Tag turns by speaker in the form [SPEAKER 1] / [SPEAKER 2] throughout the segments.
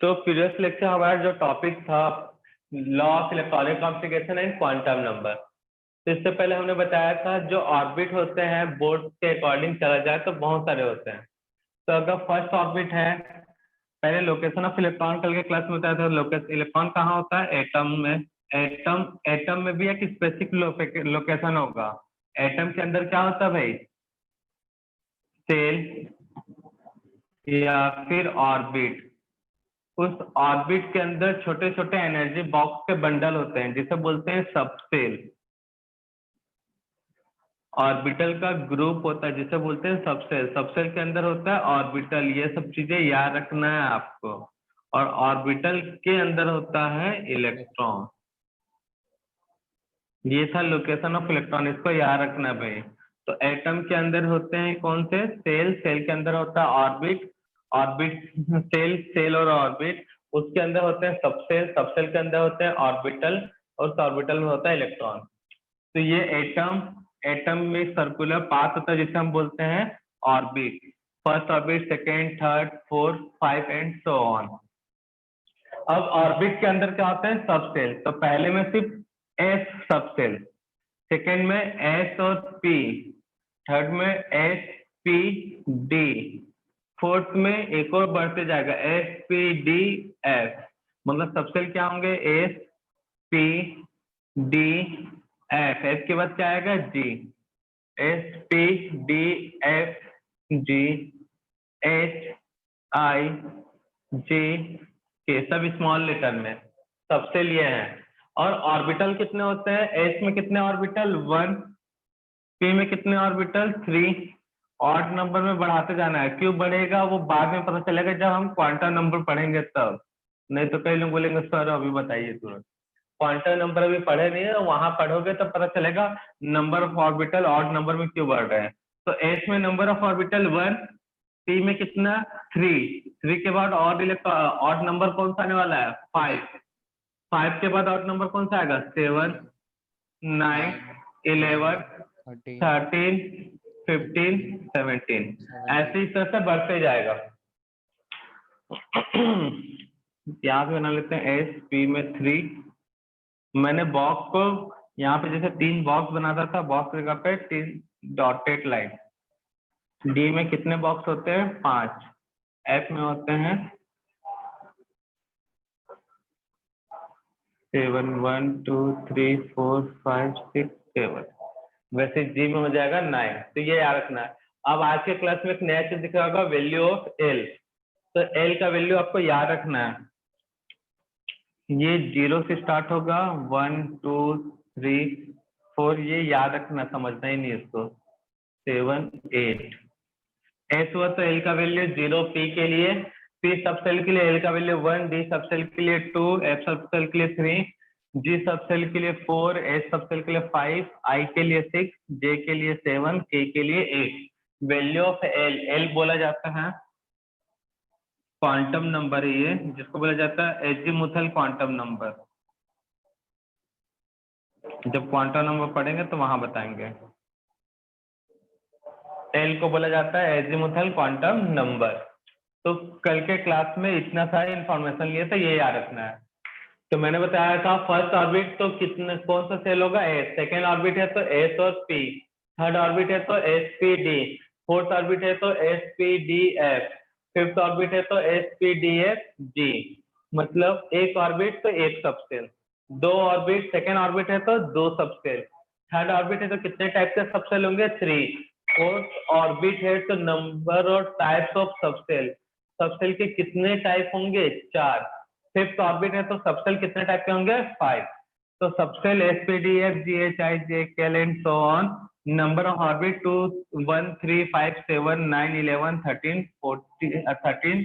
[SPEAKER 1] तो previous lecture हमारा जो टॉपिक था law of electronic complication and quantum number. तो इससे पहले हमने बताया था जो ऑर्बिट होते हैं बोर्ड के अकॉर्डिंग चला जाए तो बहुत सारे होते हैं। तो अगर फर्स्ट ऑर्बिट है, पहले लोकेशन ऑफ इलेक्ट्रॉन कल के क्लास में बताया था। लोकेशन इलेक्ट्रॉन कहाँ होता है? एटम में। एटम में भी एक स्पेसिफिक लोकेशन होगा। एटम के अंदर क्या होता है भाई? सेल या फिर ऑर्बिट। उस ऑर्बिट के अंदर छोटे छोटे एनर्जी बॉक्स के बंडल होते हैं जिसे बोलते हैं सबसेल। ऑर्बिटल का ग्रुप होता है जिसे बोलते हैं सबसेल। सबसेल के अंदर होता है ऑर्बिटल। ये सब चीजें याद रखना है आपको। और ऑर्बिटल के अंदर होता है इलेक्ट्रॉन। ये था लोकेशन ऑफ इलेक्ट्रॉन, इसको याद रखना है भाई। तो एटम के अंदर होते हैं कौन से? सेल। सेल के अंदर होता है ऑर्बिट। ऑर्बिट सेल और ऑर्बिट। उसके अंदर होते हैं सबसेल। सबसेल के अंदर होते हैं ऑर्बिटल और उस ऑर्बिटल में होता है इलेक्ट्रॉन। तो ये एटम में सर्कुलर पाथ होता है जिसे हम बोलते हैं orbit. First orbit, second, third, fourth, 5 and so on. अब ऑर्बिट के अंदर क्या होते हैं? सबसेल। तो पहले में सिर्फ एस सबसेल, सेकेंड में एस और पी, थर्ड में एस पी डी, फोर्थ में एक और बढ़ते जाएगा एस पी डी एफ। मतलब सबसेल क्या होंगे? S p d f. F के बाद क्या आएगा? G. S p d f g h i g k, सब स्मॉल लेटर में। सबसेल ये है। और ऑर्बिटल कितने होते हैं? एस में कितने ऑर्बिटल? 1। पी में कितने ऑर्बिटल? 3। ऑड नंबर में बढ़ाते जाना है। क्यों बढ़ेगा वो बाद में पता चलेगा जब हम क्वांटम नंबर पढ़ेंगे तब। नहीं तो कई लोग बोलेंगे सर अभी बताइए तुरंत। क्वांटम नंबर अभी पढ़े नहीं है, वहां पढ़ोगे तो पता चलेगा number of orbital odd number में क्यों बढ़ रहे हैं। तो एस में नंबर ऑफ ऑर्बिटल 1, पी में कितना? 3। 3 के बाद ऑड नंबर कौन सा आने वाला है? 5। 5 के बाद ऑड नंबर कौन सा आएगा? 7, 9, 11, 13, 15, 17। ऐसे इस तरह से बढ़ते जाएगा। याद बना लेते हैं। एस पी में 3। मैंने बॉक्स को यहाँ पे जैसे 3 बॉक्स बनाता था, बॉक्स की जगह पे 3 डॉटेड लाइन। डी में कितने बॉक्स होते हैं? 5। एफ में होते हैं 7, 1 2 3 4 5 6 7। वैसे जी में हो जाएगा 9। तो ये याद रखना है। अब आज के क्लास में एक नया चीज दिख रहा होगा, वैल्यू ऑफ एल। तो एल का वैल्यू आपको याद रखना है। ये 0 से स्टार्ट होगा, 1 2 3 4। ये याद रखना, समझना ही नहीं इसको। 7 8। एस हुआ तो एल का वैल्यू 0 पी के लिए। पी सबसेल के लिए एल का वैल्यू 1, डी सबसेल के लिए 2, एफ सबसेल के लिए 3, जी सबसेल के लिए 4, एस सबसेल के लिए 5, आई के लिए 6, जे के लिए 7, के के लिए 8। Value of L. एल बोला जाता है क्वांटम नंबर है ये, जिसको बोला जाता है एजीमुथल क्वांटम नंबर। जब क्वांटम नंबर पढ़ेंगे तो वहां बताएंगे। एल को बोला जाता है एजीमुथल क्वांटम नंबर। तो कल के क्लास में इतना सारा इंफॉर्मेशन लिए तो ये याद रखना है। तो मैंने बताया था फर्स्ट ऑर्बिट तो कितने कौन सा सेल होगा? एस। सेकेंड ऑर्बिट है तो एस और पी। थर्ड ऑर्बिट है तो S p d. Fourth orbit है तो S p d F. Fifth orbit है तो एस पी डी एफ जी। मतलब एक ऑर्बिट तो एक सबसेल। 2 ऑर्बिट, सेकेंड ऑर्बिट है तो 2 सबसेल। थर्ड ऑर्बिट है तो कितने टाइप के सबसेल होंगे? 3। फोर्थ ऑर्बिट है तो नंबर और टाइप्स ऑफ सबसेल। सबसेल के कितने टाइप होंगे? 4। फिफ्थ ऑर्बिट है तो सबसेल कितने टाइप के होंगे? 5। तो subshell s p d f g h i j k l and so on. Number of orbit 2 1 3 5 7 9 11 13 14 13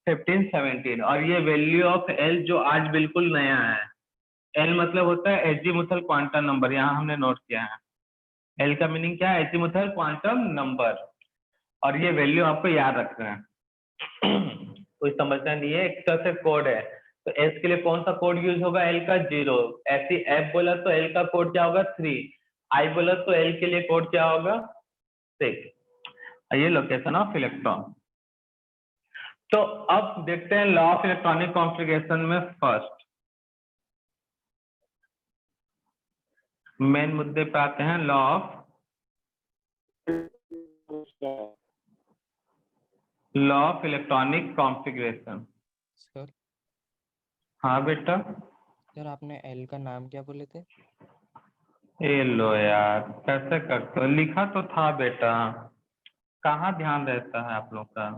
[SPEAKER 1] 15 17। और ये वैल्यू ऑफ एल जो आज बिल्कुल नया है। एल मतलब होता है एजीमुथल क्वांटम नंबर, यहाँ हमने नोट किया है। एल का मीनिंग क्या है? Azimuthal quantum number. और ये वैल्यू आपको याद रखना है। कोई समझना नहीं है, एक तरह से कोड है। तो एस के लिए कौन सा कोड यूज होगा? एल का 0। ऐसी एफ बोला तो एल का कोड क्या होगा? 3। आई बोला तो एल के लिए कोड क्या होगा? 6। ये लोकेशन ऑफ इलेक्ट्रॉन। तो अब देखते हैं लॉ ऑफ इलेक्ट्रॉनिक कॉन्फ़िगरेशन में फर्स्ट मेन मुद्दे पे आते हैं। Law of electronic configuration.
[SPEAKER 2] Sir
[SPEAKER 1] हाँ बेटा।
[SPEAKER 2] सर आपने एल का नाम क्या बोले थे?
[SPEAKER 1] ये लो यार, कैसे करते हो, लिखा तो था बेटा, कहाँ ध्यान रहता है आप लोग का।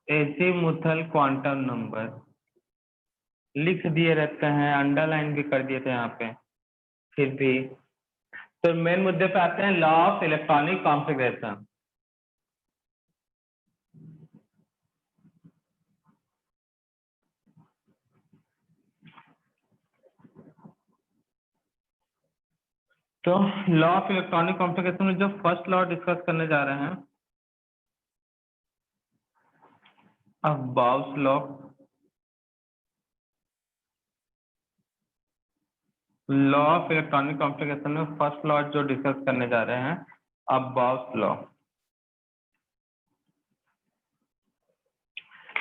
[SPEAKER 1] एजीमुथल क्वांटम नंबर लिख दिए रहते हैं, अंडरलाइन भी कर दिए थे यहाँ पे, फिर भी। तो मेन मुद्दे पे आते हैं, लॉ ऑफ इलेक्ट्रॉनिक कॉन्फ़िगरेशन। तो लॉ ऑफ इलेक्ट्रॉनिक कॉन्फ़िगरेशन में जो फर्स्ट लॉ डिस्कस करने जा रहे हैं, about law. Law of electronic configuration में फर्स्ट लॉ जो डिस्कस करने जा रहे हैं, about law.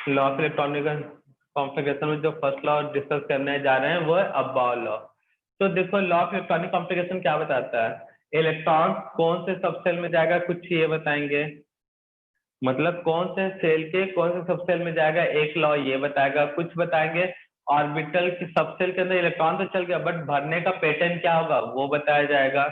[SPEAKER 1] Law of electronic configuration में जो फर्स्ट लॉ डिस्कस करने जा रहे हैं वो है अबाउट लॉ। तो देखो लॉ ऑफ इलेक्ट्रॉनिक कॉन्फ़िगरेशन क्या बताता है, इलेक्ट्रॉन कौन से सबसेल में जाएगा, कुछ ये बताएंगे, मतलब कौन से सेल के कौन से सबसेल में जाएगा, एक लॉ ये बताएगा, कुछ बताएंगे ऑर्बिटल की सबसेल के अंदर इलेक्ट्रॉन तो चल गया बट भरने का पैटर्न क्या होगा वो बताया जाएगा,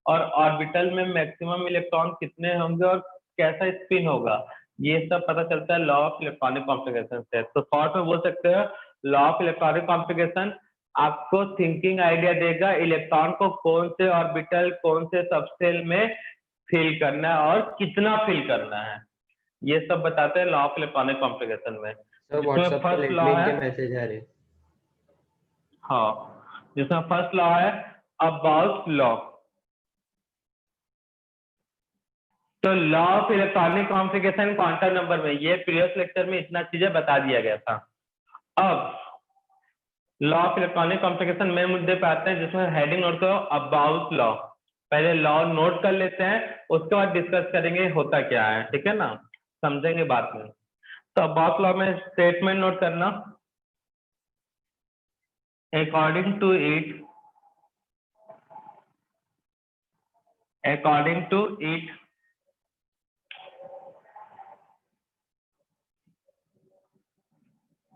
[SPEAKER 1] और ऑर्बिटल में मैक्सिमम इलेक्ट्रॉन कितने होंगे और कैसा स्पिन होगा, ये सब पता चलता है लॉ ऑफ इलेक्ट्रॉनिक कॉन्फ़िगरेशन से। तो शॉर्ट में बोल सकते हो लॉ ऑफ इलेक्ट्रॉनिक कॉन्फ़िगरेशन आपको थिंकिंग आइडिया देगा इलेक्ट्रॉन को कौन से ऑर्बिटल कौन से सबसेल में फिल करना है और कितना फिल करना है, ये सब बताते हैं लॉ ऑफ इलेक्ट्रॉनिक कॉन्फ़िगरेशन में।
[SPEAKER 3] सर
[SPEAKER 1] जिसमें
[SPEAKER 3] व्हाट्सएप पे
[SPEAKER 1] फर्स्ट लॉ
[SPEAKER 3] लिंक
[SPEAKER 1] है,
[SPEAKER 3] के मैसेज आ रहे।
[SPEAKER 1] हाँ, जिसमें फर्स्ट लॉ है अबाउट लॉ। तो law of electronic configuration quantum number में, ये प्रीवियस लेक्चर में इतना चीजें बता दिया गया था। अब लॉ ऑफ इलेक्ट्रॉनिक कॉन्फ़िगरेशन में मुद्दे पे आते हैं जिसमें हेडिंग नोट करो अबाउट लॉ। पहले लॉ नोट कर लेते हैं, उसके बाद डिस्कस करेंगे होता क्या है, ठीक है ना, समझेंगे बाद में। तो अबाउट लॉ में स्टेटमेंट नोट करना, according to it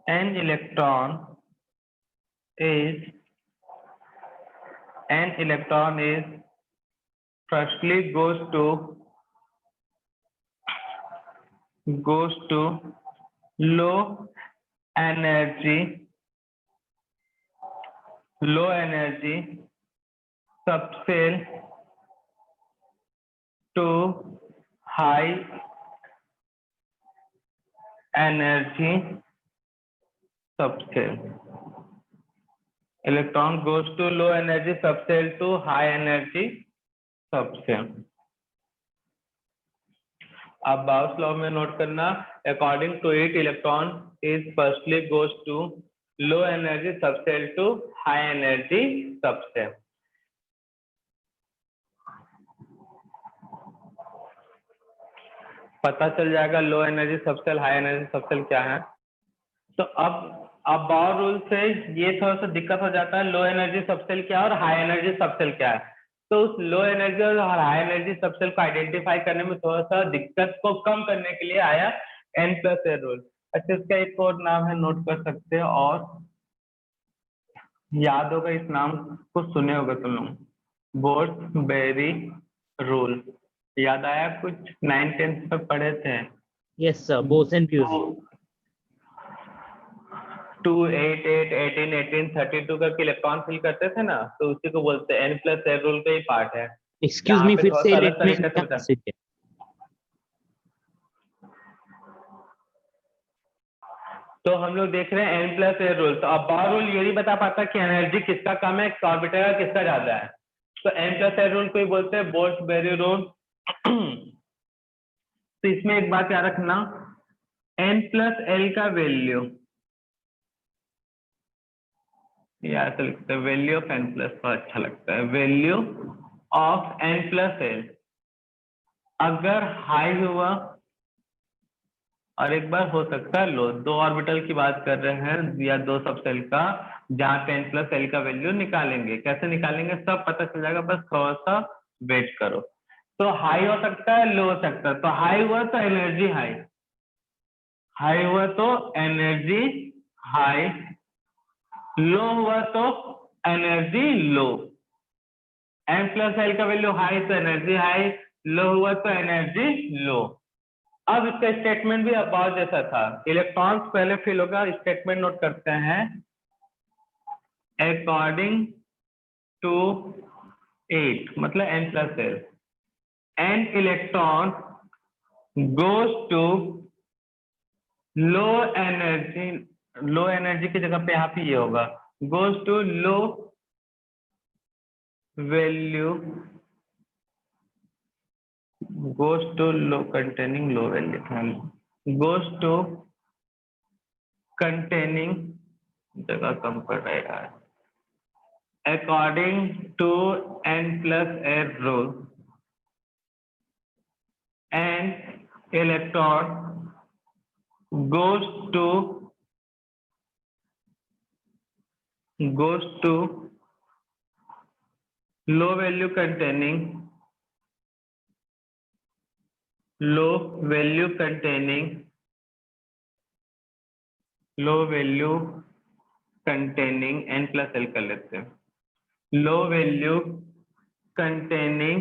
[SPEAKER 1] an electron is firstly goes to low energy subcell to high energy subcell. Electron goes to low energy subcell to high energy subcell. अब बाउस लॉ में note करना, according to it electron is firstly goes to low energy subcell to high energy subcell. पता चल जाएगा low energy subcell high energy subcell क्या है। तो अब बाउर रूल से ये थोड़ा सा दिक्कत हो जाता है, लो एनर्जी सबसेल क्या है और हाई एनर्जी सबसेल क्या है। तो उस लो एनर्जी और हाई एनर्जी सबसेल को आइडेंटिफाई करने में थोड़ा सा दिक्कत को कम करने के लिए आया N+A रूल। अच्छा, इसका एक और नाम है, नोट कर सकते हो और याद होगा, इस नाम को सुने होगा तुम लोग, बोर्सबेरी रूल। याद आया कुछ, 9th-10th में पढ़े थे।
[SPEAKER 4] Yes, sir. Bose-Einstein.
[SPEAKER 1] 2, 8, 8, 18, 18, 32 करके इलेक्ट्रॉन फिल करते थे ना, तो उसी को बोलते हैं N+A रूल का ही पार्ट है।
[SPEAKER 4] Excuse me, फिर से
[SPEAKER 1] अलग तरीके से बता,
[SPEAKER 4] मैसेज है।
[SPEAKER 1] तो हम लोग देख रहे हैं N+A रूल। तो अब बार रूल ये नहीं बता पाता कि एनर्जी किसका कम है, ऑर्बिटल का किसका ज्यादा है। तो N+A रूल को ही बोलते हैं बोर्सबेरी रूल। तो इसमें एक बात याद रखना, N+L का वैल्यू, यार तो लिखते हैं वैल्यू ऑफ N+, अच्छा लगता है, वैल्यू ऑफ N+L अगर हाई हुआ और एक बार हो सकता है लो। दो ऑर्बिटल की बात कर रहे हैं या दो सब सेल का, जहाँ पे n प्लस एल का वैल्यू निकालेंगे। कैसे निकालेंगे सब पता चल जाएगा, बस थोड़ा सा वेट करो। तो हाई हो सकता है, लो हो सकता है। तो हाई हुआ तो एनर्जी हाई, हाई हुआ तो एनर्जी हाई, लो हुआ तो एनर्जी लो। n प्लस एल का वैल्यू हाई तो एनर्जी हाई, लो हुआ तो एनर्जी लो। अब इसका स्टेटमेंट भी अबाव जैसा था, इलेक्ट्रॉन्स पहले फिल होगा, स्टेटमेंट नोट करते हैं। अकॉर्डिंग टू 8 मतलब n plus l, n electron goes to low energy, low energy की जगह पे यहाँ पे ये होगा, goes to low value, goes to low containing low value, goes to containing, जगह कम पड़ रहा है, according to n plus n rule, and electron goes to low value containing low value containing n plus l कर लेते हैं, low value containing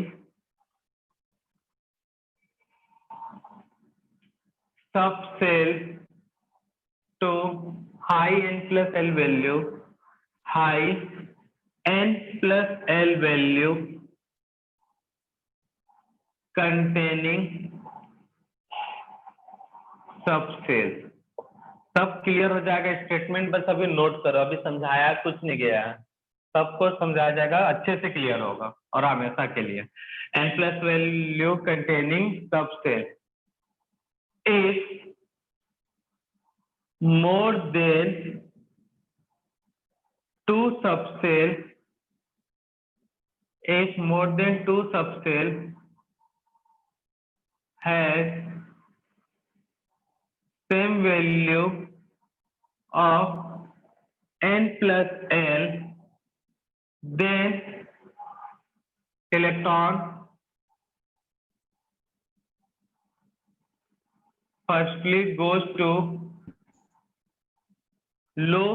[SPEAKER 1] subcell to high n plus l value, high n plus l value containing subcell। सब clear हो जाएगा statement, बस अभी note करो, अभी समझाया कुछ नहीं गया है, सबको समझाया जाएगा, अच्छे से क्लियर होगा और हमेशा के लिए। n plus value containing subshell is more than 2 subshell, if more than 2 subcell has same value of n plus l, then electron firstly goes to low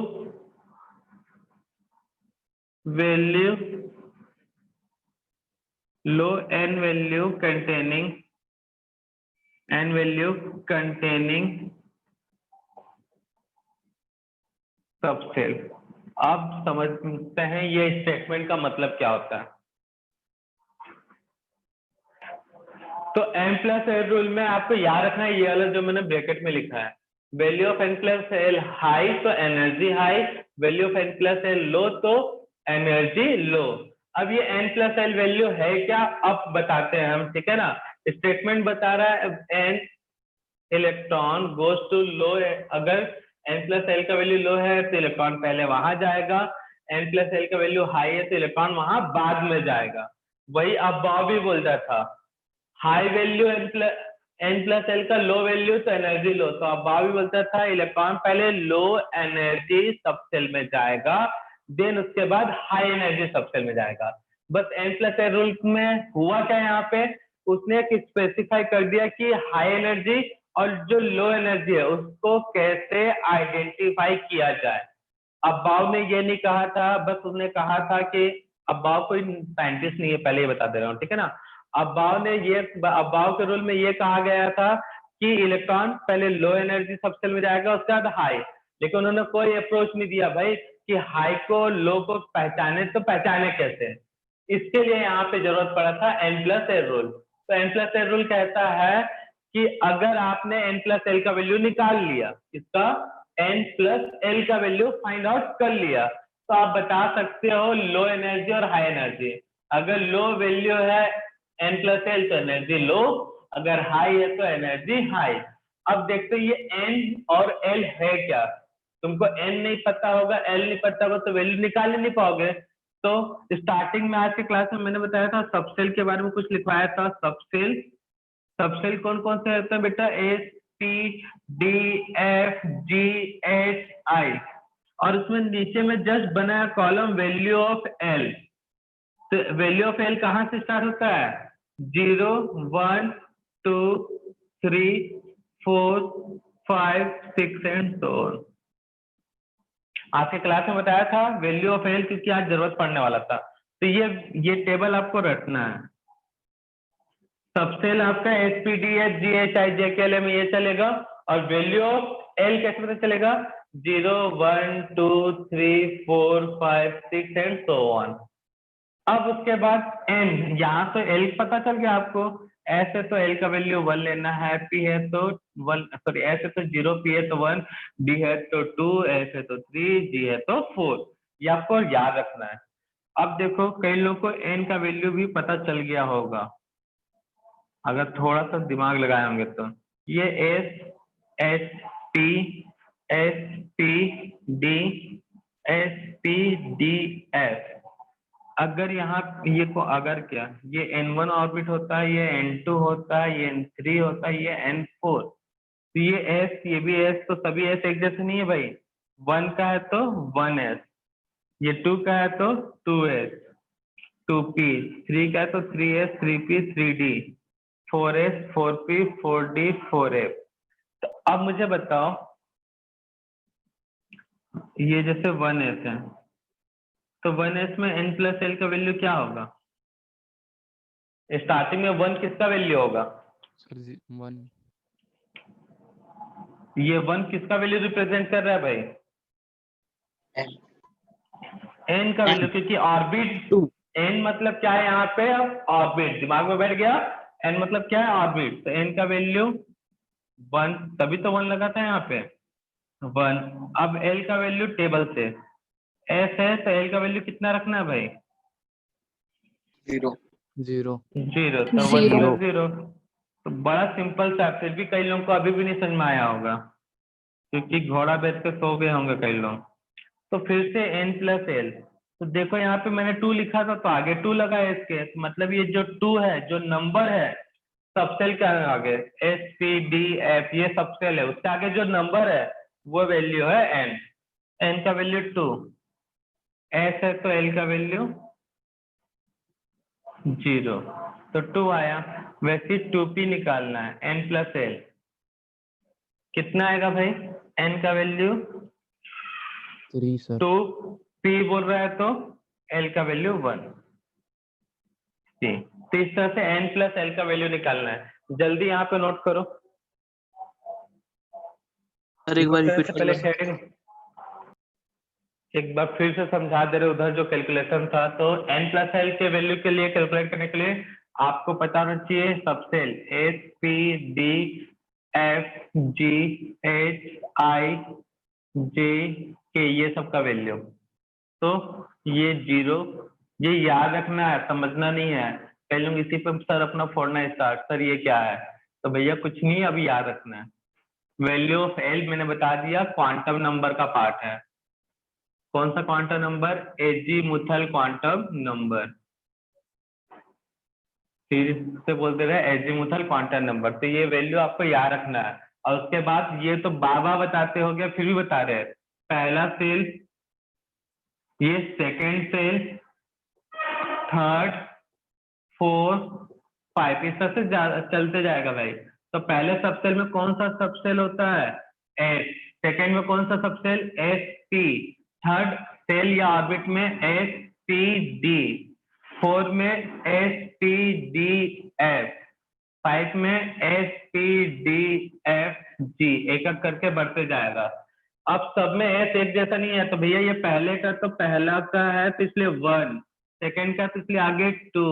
[SPEAKER 1] value, low n value containing subshell. अब समझते हैं ये statement का मतलब क्या होता है। तो n प्लस एल रूल में आपको याद रखना है, ये वाला जो मैंने ब्रैकेट में लिखा है, value of n plus L high तो energy high, value of n plus L low तो एनर्जी लो। अब ये n प्लस एल वैल्यू है क्या, अब बताते हैं हम, ठीक है ना। स्टेटमेंट बता रहा है n इलेक्ट्रॉन गोज टू लो, अगर n प्लस एल का वैल्यू लो है तो इलेक्ट्रॉन पहले वहां जाएगा, n प्लस एल का वैल्यू हाई है तो इलेक्ट्रॉन वहां बाद में जाएगा। वही अबाव भी बोलता था, high value n plus L का लो वैल्यू तो एनर्जी लो, तो अबाव भी बोलता था इलेक्ट्रॉन पहले लो एनर्जी सबसेल में जाएगा, देन उसके बाद हाई एनर्जी सबसेल में जाएगा। बस n प्लस एल रूल में हुआ क्या, यहाँ पे उसने एक स्पेसिफाई कर दिया कि हाई एनर्जी और जो लो एनर्जी है उसको कैसे आइडेंटिफाई किया जाए। अब्बाव ने ये नहीं कहा था, बस उसने कहा था कि अब्बाव कोई साइंटिस्ट नहीं है, पहले ही बता दे रहा हूँ, ठीक है ना। अब्बाव के रूल में ये कहा गया था कि इलेक्ट्रॉन पहले लो एनर्जी सबसेल में जाएगा उसके बाद हाई, लेकिन उन्होंने कोई अप्रोच नहीं दिया भाई कि हाई को लो को पहचाने, तो पहचाने कैसे। इसके लिए यहाँ पे जरूरत पड़ा था n प्लस एल रूल। तो n प्लस एल रूल कहता है कि अगर आपने n प्लस एल का वैल्यू निकाल लिया, इसका n प्लस एल का वैल्यू फाइंड आउट कर लिया, तो आप बता सकते हो लो एनर्जी और हाई एनर्जी। अगर लो वैल्यू है n प्लस एल तो एनर्जी लो, अगर हाई है तो एनर्जी हाई। अब देखते ये n और l है क्या, तुमको n नहीं पता होगा, l नहीं पता होगा तो वैल्यू निकाल ही नहीं पाओगे। तो स्टार्टिंग में आज की क्लास में मैंने बताया था सबसेल के बारे में कुछ लिखवाया था। सबसेल कौन कौन से होते हैं बेटा, P D F G H I, और उसमें नीचे में जस्ट बनाया कॉलम वैल्यू ऑफ L। तो वैल्यू ऑफ L कहाँ से स्टार्ट होता है? 0 1 2 3 4 5 6 एंड सो ऑन। आपके क्लास में बताया था वैल्यू ऑफ L, क्योंकि आज जरूरत पड़ने वाला था। तो ये टेबल आपको रखना है। सबसेल आपका SPDH GHI JKL में ये चलेगा, और वैल्यू ऑफ L कैसे पता चलेगा? 0 1 2 3 4 5 6 एंड सो ऑन। अब उसके बाद N, यहाँ तो L पता चल गया आपको। ऐसे तो L का वैल्यू 1 लेना है, P है तो 1, सॉरी ऐसे तो 0, P है तो 1, D है तो 2, S है तो 3, G है तो 4। ये आपको याद रखना है। अब देखो कई लोगों को N का वैल्यू भी पता चल गया होगा, अगर थोड़ा सा दिमाग लगाए होंगे तो। ये S H P S P D S P D F, अगर यहाँ ये को अगर क्या, ये N1 ऑर्बिट होता है, ये N2 होता है, ये N3 होता है, ये N4। तो ये S, ये भी S, तो सभी S एक जैसे नहीं है भाई। 1 का है तो 1S, ये 2 का है तो 2S 2P, 3 का है तो 3S 3P 3D, 4S 4P 4D 4F। तो अब मुझे बताओ, ये जैसे 1S है, तो 1S में N प्लस L का वैल्यू क्या होगा? स्टार्टिंग में 1 किसका वैल्यू होगा?
[SPEAKER 2] सर 1।
[SPEAKER 1] ये 1 किसका वैल्यू रिप्रेजेंट कर रहा है भाई? N का वैल्यू, क्योंकि ऑर्बिट
[SPEAKER 4] 2
[SPEAKER 1] N मतलब क्या है यहाँ पे? ऑर्बिट, दिमाग में बैठ गया। N मतलब क्या है? ऑर्बिट। तो N का वैल्यू 1, तभी तो 1 लगा था यहाँ पे 1। अब L का वैल्यू टेबल से S है, तो L का वैल्यू कितना रखना है भाई?
[SPEAKER 2] 0।
[SPEAKER 1] 0, तो 1
[SPEAKER 3] 0।
[SPEAKER 1] प्लस 0। तो बड़ा सिंपल सा, फिर भी कई लोगों को अभी भी नहीं समझ में आया होगा, क्योंकि घोड़ा बेच के सो गए होंगे कई लोग। तो फिर से N प्लस L, तो देखो यहाँ पे मैंने 2 लिखा था तो आगे 2 लगा है इसके, तो मतलब ये जो 2 है, जो नंबर है, सबसेल के आगे S P D F, ये सबसेल है, उसके आगे जो नंबर है वो वैल्यू है N। N का वैल्यू 2, S है तो L का वैल्यू 0, तो 2 आया। वैसे 2P निकालना है, N प्लस L कितना आएगा भाई? N का वैल्यू
[SPEAKER 2] 3 सर।
[SPEAKER 1] 2P बोल रहा है तो L का वैल्यू 1। तो इस तरह से N प्लस L का वैल्यू निकालना है। जल्दी यहाँ पे नोट करो।
[SPEAKER 3] एक बार रिपीट
[SPEAKER 1] पहले हेडिंग एक बार फिर से समझा दे रहे, उधर जो कैलकुलेशन था। तो N प्लस L के वैल्यू के लिए कैलकुलेट करने के लिए आपको पता होना चाहिए subshell S P D F G H I J K, ये सब का वैल्यू। तो ये 0, ये याद रखना है, समझना नहीं है। कई लोग इसी पर सर अपना फोड़ना स्टार्ट, सर ये क्या है? तो भैया कुछ नहीं, अभी याद रखना है। वैल्यू ऑफ L मैंने बता दिया, क्वांटम नंबर का पार्ट है। कौन सा quantum number? Azimuthal quantum number, फिर से बोलते रहे एजीमुथल क्वांटम नंबर। तो ये वैल्यू आपको याद रखना है। और उसके बाद ये तो बाबा बताते हो गया, फिर भी बता रहे हैं। पहला सेल, ये सेकेंड सेल, थर्ड, 4, 5, इस तरह से चलते जाएगा भाई। तो पहले सबसेल में कौन सा सबसेल होता है? S। सेकेंड में कौन सा सबसेल? SP। थर्ड सेल या ऑर्बिट में SPD। 4 में SPDF। 5 में SPDFG। एक एक करके बढ़ते जाएगा। अब सब में S एक जैसा नहीं है, तो भैया ये पहले का तो पहला का है तो इसलिए 1, सेकेंड का तो इसलिए आगे 2,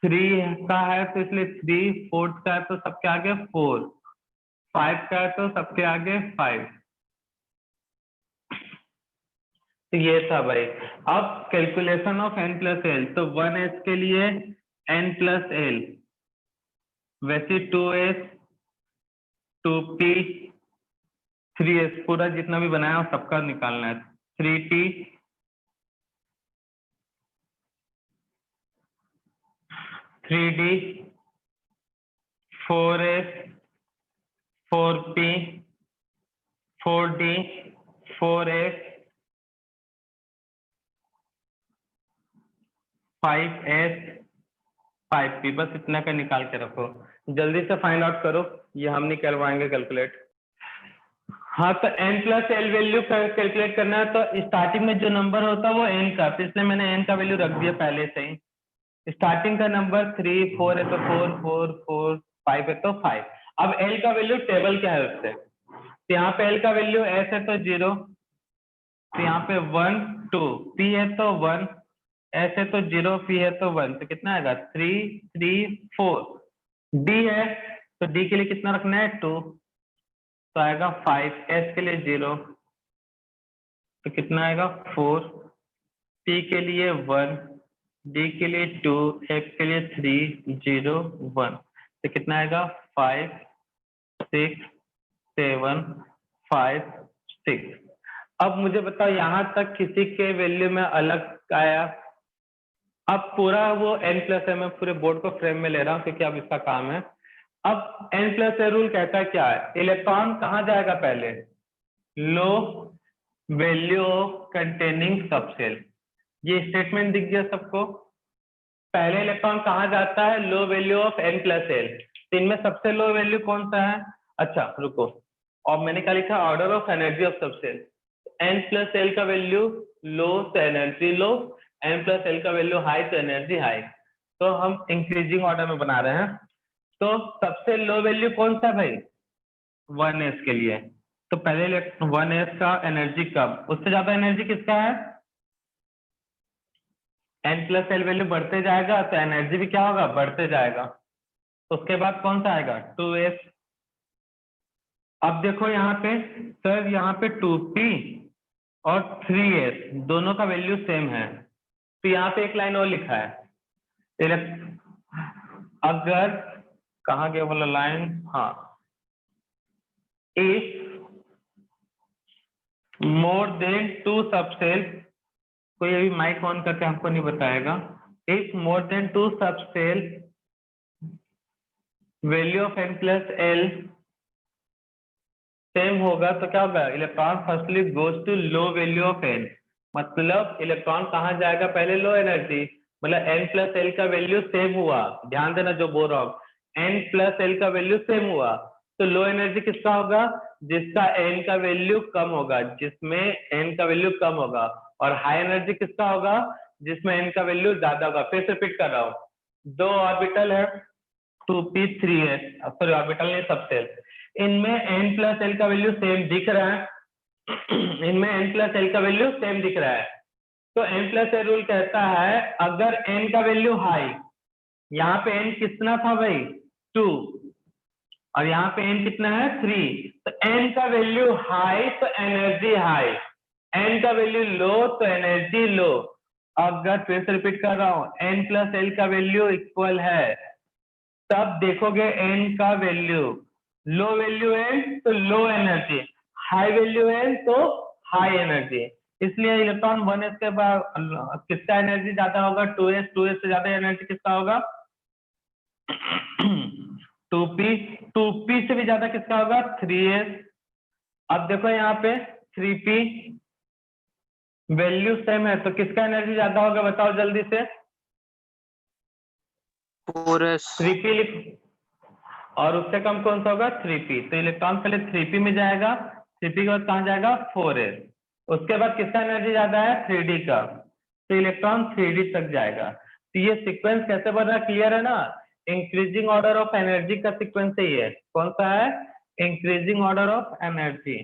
[SPEAKER 1] 3 का है तो इसलिए 3, 4 का है तो सबके आगे 4, 5 का है तो सबके आगे 5। तो ये था भाई। अब calculation of N plus L, तो 1S के लिए N प्लस L, वैसे 2S 2P 3S, पूरा जितना भी बनाया हो सबका निकालना है। 3T 3D 4S 4p 4d 4s 5s 5p, बस इतना का निकाल के रखो, जल्दी से फाइंड आउट करो, ये हम नहीं करवाएंगे कैलकुलेट। हाँ तो n plus L value calculate करना है, तो स्टार्टिंग में जो नंबर होता है वो n का, तो इसलिए मैंने n का वैल्यू रख दिया पहले से ही। स्टार्टिंग का नंबर 3 4 है तो 4 4 4 5 है तो 5। अब l का वैल्यू टेबल क्या है उससे, तो यहाँ पे l का वैल्यू s है तो 0, तो यहाँ पे 1 2, p है तो 1, s है तो 0, p है तो 1, तो कितना आएगा 3 3 4। d है तो d के लिए कितना रखना है 2, तो आएगा 5, s के लिए 0, तो कितना आएगा 4, p के लिए 1, d के लिए 2, f के लिए 3 0 1, तो कितना आएगा 5 6 7 5 6। अब मुझे बताओ यहाँ तक किसी के वैल्यू में अलग आया। अब पूरा वो n प्लस है, मैं पूरे बोर्ड को फ्रेम में ले रहा हूँ क्योंकि अब इसका काम है। अब n प्लस ए रूल कहता है क्या है, इलेक्ट्रॉन कहाँ जाएगा पहले, लो वैल्यू कंटेनिंग सबसेल। ये स्टेटमेंट दिख गया सबको, पहले इलेक्ट्रॉन कहाँ जाता है, लो value of n plus L. तो इनमें सबसे लो वैल्यू कौन सा है, अच्छा रुको, और मैंने क्या लिखा, order of energy of subshell. n plus L का वैल्यू लो तो एनर्जी लो, n प्लस एल का वैल्यू हाई तो एनर्जी हाई, तो हम इंक्रीजिंग ऑर्डर में बना रहे हैं। तो सबसे लो वैल्यू कौन सा भाई, 1s के लिए, तो पहले 1s का एनर्जी कम, उससे ज्यादा एनर्जी किसका है, n प्लस एल वैल्यू बढ़ते जाएगा तो एनर्जी भी क्या होगा, बढ़ते जाएगा। उसके बाद कौन सा आएगा 2s। अब देखो यहाँ पे सर, यहाँ पे 2p और 3s दोनों का वैल्यू सेम है, तो यहाँ पे एक लाइन और लिखा है, अगर कहाँ गया वाला लाइन, हाँ, इफ मोर देन 2 सबसेल, कोई अभी माइक ऑन करके हमको नहीं बताएगा, if more than 2 subcell value of n plus l same होगा तो क्या होगा, electron firstly goes to low value of n, मतलब इलेक्ट्रॉन कहाँ जाएगा पहले, लो एनर्जी, मतलब n प्लस एल का वैल्यू सेम हुआ, ध्यान देना जो बोल रहा हूँ, n प्लस एल का वैल्यू सेम हुआ तो लो एनर्जी किसका होगा, जिसका n का वैल्यू कम होगा, जिसमें n का वैल्यू कम होगा, और हाई एनर्जी किसका होगा, जिसमें n का वैल्यू ज्यादा होगा। फिर से रिपीट कर रहा हूँ, दो ऑर्बिटल है 2p 3s, सॉरी ऑर्बिटल नहीं सबसेल, इनमें n प्लस एल का वैल्यू सेम दिख रहा है, इनमें n प्लस एल का वैल्यू सेम दिख रहा है, तो n प्लस एल रूल कहता है अगर n का वैल्यू हाई, यहाँ पे n कितना था भाई 2, और यहाँ पे n कितना है 3, तो n का वैल्यू हाई तो एनर्जी हाई, n का वैल्यू लो तो एनर्जी लो। अगर फिर से रिपीट कर रहा हूँ, n प्लस एल का वैल्यू इक्वल है, तब देखोगे n का वैल्यू, लो वैल्यू n तो low energy, high value n तो हाई एनर्जी, इसलिए इलेक्ट्रॉन 1s के बाद किसका एनर्जी ज्यादा होगा, 2s, 2s से ज्यादा एनर्जी किसका होगा 2p, 2p से भी ज्यादा किसका होगा 3s। अब देखो यहाँ पे 3p वैल्यू सेम है तो किसका एनर्जी ज्यादा होगा, बताओ जल्दी से,
[SPEAKER 3] 4s
[SPEAKER 1] 3p लिख, और उससे कम कौन सा होगा 3p, तो इलेक्ट्रॉन पहले 3p में जाएगा, 3p के बाद कहाँ जाएगा 4s, उसके बाद किसका एनर्जी ज्यादा है 3d का, तो इलेक्ट्रॉन 3d तक जाएगा। तो ये सीक्वेंस कैसे बन रहा है, क्लियर है ना, इंक्रीजिंग ऑर्डर ऑफ एनर्जी का सीक्वेंस ही है, कौन सा है इंक्रीजिंग ऑर्डर ऑफ एनर्जी।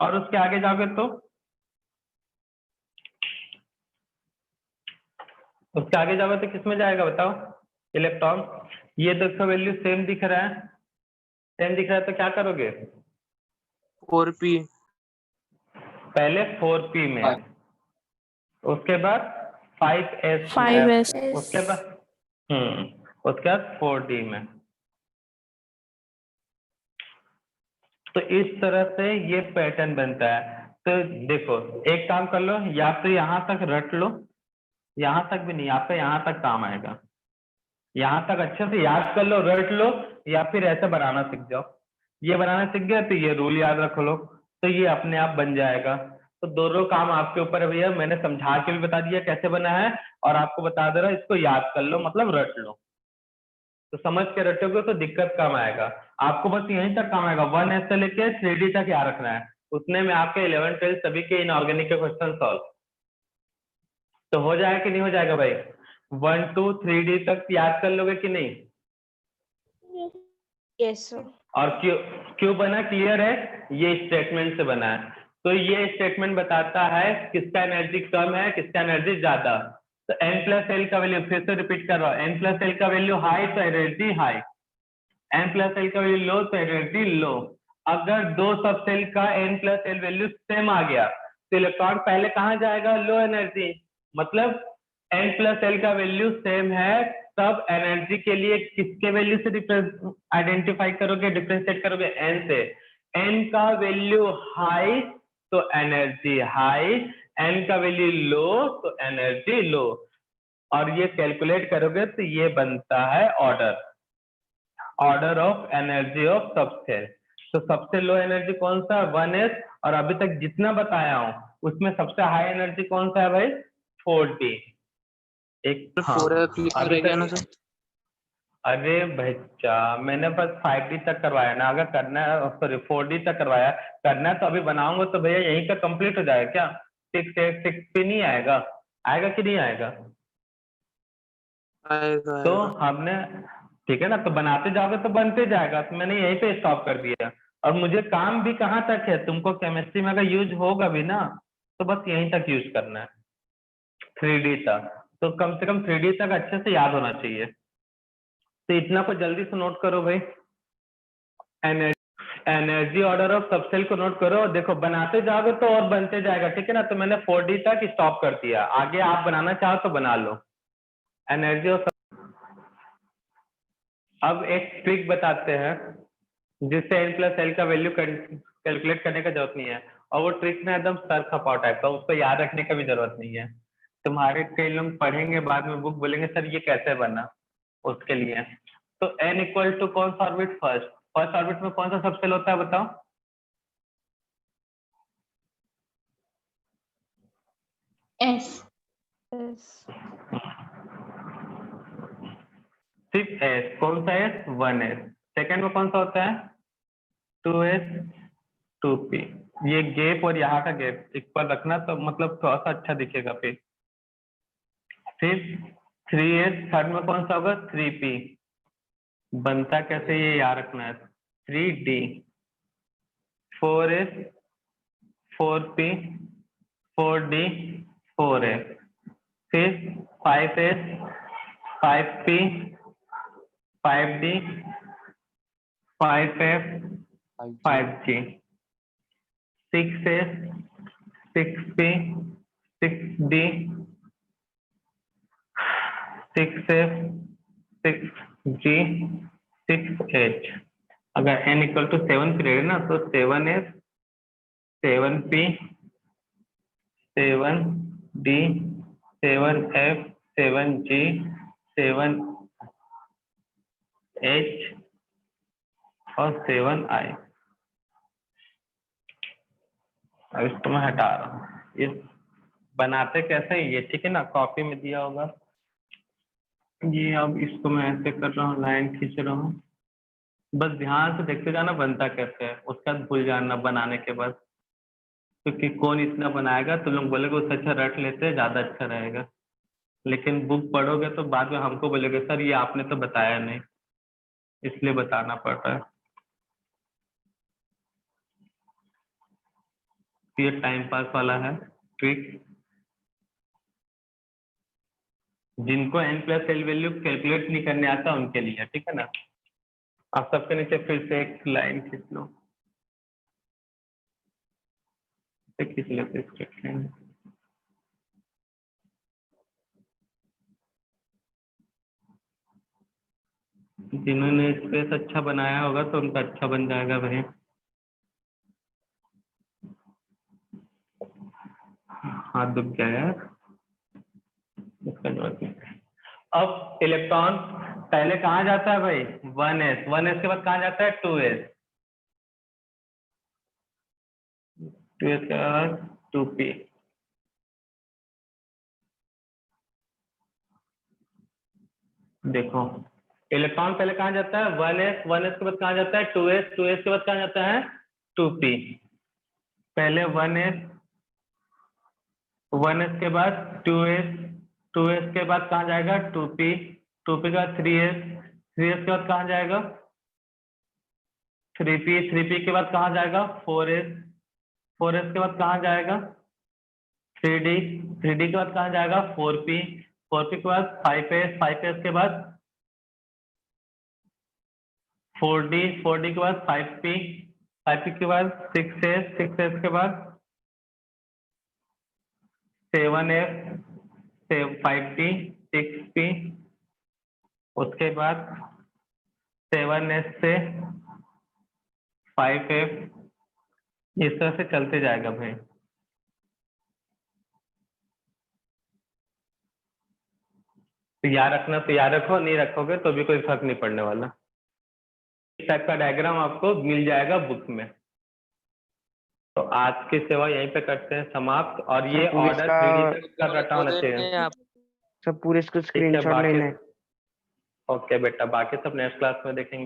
[SPEAKER 1] और उसके आगे जाओगे तो उसके आगे जाओगे तो किसमें जाएगा बताओ, इलेक्ट्रॉन, ये देखो वैल्यू सेम दिख रहा है, सेम दिख रहा है तो क्या करोगे,
[SPEAKER 3] 4p
[SPEAKER 1] पहले 4p में, उसके बाद 5s
[SPEAKER 5] 5s
[SPEAKER 1] उसके बाद उसके बाद 4d में। तो इस तरह से ये पैटर्न बनता है। तो देखो एक काम कर लो, या तो यहाँ तक रट लो, यहाँ तक भी नहीं, यहाँ तक काम आएगा, यहाँ तक अच्छे से याद कर लो, रट लो, या फिर ऐसे बनाना सीख जाओ। ये बनाना सीख गए तो ये रूल याद रख लो, तो ये अपने आप बन जाएगा। तो दोनों काम आपके ऊपर है भैया, मैंने समझा के भी बता दिया कैसे बना है और आपको बता दे रहा हूं, इसको याद कर लो, मतलब रट लो। तो समझ के रटोगे तो दिक्कत कम आएगा आपको, बस यहीं तक काम आएगा, 1S से लेके 3D तक याद रखना है, उतने में आपके 11 12 सभी के इनऑर्गेनिक के क्वेश्चन सॉल्व। तो हो जाएगा कि नहीं हो जाएगा भाई? 1 2 3D तक याद कर लोगे कि नहीं?
[SPEAKER 5] Yes, sir.
[SPEAKER 1] और क्यों क्यों बना, क्लियर है? ये स्टेटमेंट से बना है। तो ये स्टेटमेंट बताता है किसका एनर्जी कम है, किसका एनर्जी ज्यादा। तो n प्लस एल का वैल्यू, फिर से रिपीट कर रहा हूं, n प्लस एल का वैल्यू हाई तो energy high, n plus L का वैल्यू लो तो एनर्जी लो। अगर दो सब सेल का n plus L value same आ गया तो इलेक्ट्रॉन पहले कहाँ जाएगा? Low energy. मतलब n प्लस एल का वैल्यू सेम है, तब एनर्जी के लिए किसके वैल्यू से आइडेंटिफाई करोगे, डिफरेंशिएट करोगे? n से। n का वैल्यू हाई तो एनर्जी हाई, n का वैल्यू लो तो एनर्जी लो, और ये कैलकुलेट करोगे तो ये बनता है order of energy of subshell. तो सबसे लो एनर्जी कौन सा? 1s। और अभी तक जितना बताया हूं उसमें सबसे हाई एनर्जी कौन सा है भाई? 4D। एक हाँ,
[SPEAKER 3] 4 क्लियर
[SPEAKER 1] अभी
[SPEAKER 3] रह गया ना
[SPEAKER 1] तक
[SPEAKER 3] सर?
[SPEAKER 1] अरे बच्चा मैंने बस 5D तक करवाया ना, अगर करना है, सॉरी 4D तक करवाया, करना है तो अभी बनाऊंगा तो भैया यहीं तक कंप्लीट हो जाएगा क्या? 6 पे नहीं आएगा? आएगा कि नहीं आएगा?
[SPEAKER 3] आएगा
[SPEAKER 1] तो
[SPEAKER 3] आएगा।
[SPEAKER 1] हमने, ठीक है ना, तो बनाते जाओगे तो बनते जाएगा, तो मैंने यहीं पे स्टॉप कर दिया। और मुझे काम भी कहाँ तक है, तुमको केमिस्ट्री में अगर यूज होगा भी ना तो बस यहीं तक यूज करना है, 3D तक। तो कम से कम 3D तक अच्छे से याद होना चाहिए। तो इतना को जल्दी से नोट करो भाई, एनर्जी ऑर्डर ऑफ सबसेल को नोट करो। देखो बनाते जाओगे तो और बनते जाएगा, ठीक है ना। तो मैंने 4D तक स्टॉप कर दिया, आगे आप बनाना चाहो तो बना लो एनर्जी ऑफ। अब एक ट्रिक बताते हैं जिससे n प्लस एल का वैल्यू कैलकुलेट करने का जरूरत नहीं है, और वो ट्रिक ना एकदम सर खपाव टाइप का, उसको याद रखने का भी जरूरत नहीं है। तुम्हारे कई लोग पढ़ेंगे बाद में बुक, बोलेंगे सर ये कैसे बना, उसके लिए। तो n इक्वल टू कौन सा ऑर्बिट? फर्स्ट। फर्स्ट ऑर्बिट में कौन सा सबसेल होता है बताओ?
[SPEAKER 5] S. S.
[SPEAKER 1] सिर्फ s, कौन सा s? 1s। सेकेंड में कौन सा होता है? 2s 2p। ये गैप और यहाँ का गैप इक्वल रखना, तो मतलब थोड़ा सा अच्छा दिखेगा फिर। फिर 3s, थर्ड में कौन सा होगा? 3p। बनता कैसे ये याद रखना है, 3d। 4s 4p 4d 4s। फिर 5s 5p 5d 5f 5g। 6s 6p 6d 6f 6g 6h। अगर n इक्वल टू 7 पीरियड है ना, तो 7s 7p 7d 7f 7g 7h और 7i। अब इसको मैं हटा रहा हूँ। ये बनाते कैसे हैं ये, ठीक है ना, कॉपी में दिया होगा ये। अब इसको मैं ऐसे कर रहा हूँ, लाइन खींच रहा हूँ, बस ध्यान से देखते जाना बनता कैसे है, उसका भूल जाना बनाने के बाद, क्योंकि कौन इतना बनाएगा तो लोग बोलेगे उससे अच्छा रट लेते ज्यादा अच्छा रहेगा। लेकिन बुक पढ़ोगे तो बाद में हमको बोलेगे सर ये आपने तो बताया नहीं, इसलिए बताना पड़ रहा है। ये टाइम पास वाला है ट्रिक, जिनको n plus L value calculate नहीं करने आता उनके लिए, ठीक है ना। आप सबके नीचे फिर से एक लाइन खींच लो, खींच लेते स्ट्रेट लाइन। जिन्होंने स्पेस अच्छा बनाया होगा तो उनका अच्छा बन जाएगा भाई। हाथ दुख गया यार, इसका जरूरत नहीं। अब इलेक्ट्रॉन पहले कहाँ जाता है भाई? 1s। 1s के बाद कहाँ जाता है? 2s। 2s के बाद 2p। देखो इलेक्ट्रॉन पहले कहाँ जाता है 1s, 1s के बाद कहाँ जाता है 2s, 2s के बाद कहाँ जाता है 2p। पहले 1s, 1s के बाद 2s, 2s के बाद कहाँ जाएगा 2p, 2p के बाद 3s, 3s के बाद कहाँ जाएगा 3p, 3p के बाद कहाँ जाएगा 4s, 4s के बाद कहाँ जाएगा 3d, 3d के बाद कहाँ जाएगा 4p, 4p के बाद 5s, 5s के बाद 4d, 4d के बाद 5p, 5p के बाद 6s, 6s के बाद 7f, 5d, 6p, उसके बाद 7s से 5f, इस तरह से चलते जाएगा भाई। तो याद रखना तो याद रखो, नहीं रखोगे तो भी कोई फर्क नहीं पड़ने वाला। इस टाइप का डायग्राम आपको मिल जाएगा बुक में। तो आज की सेवा यहीं पे करते हैं समाप्त। और ये
[SPEAKER 6] पूरे
[SPEAKER 1] ऑर्डर
[SPEAKER 6] इसका-
[SPEAKER 1] 3D का रटा होना चाहिए।
[SPEAKER 3] आप
[SPEAKER 6] सब पूरे इसको
[SPEAKER 1] ठीक है,
[SPEAKER 6] स्क्रीनशॉट
[SPEAKER 1] बाकी
[SPEAKER 6] लेना है।
[SPEAKER 1] ओके बेटा, बाकी सब नेक्स्ट क्लास में देखेंगे।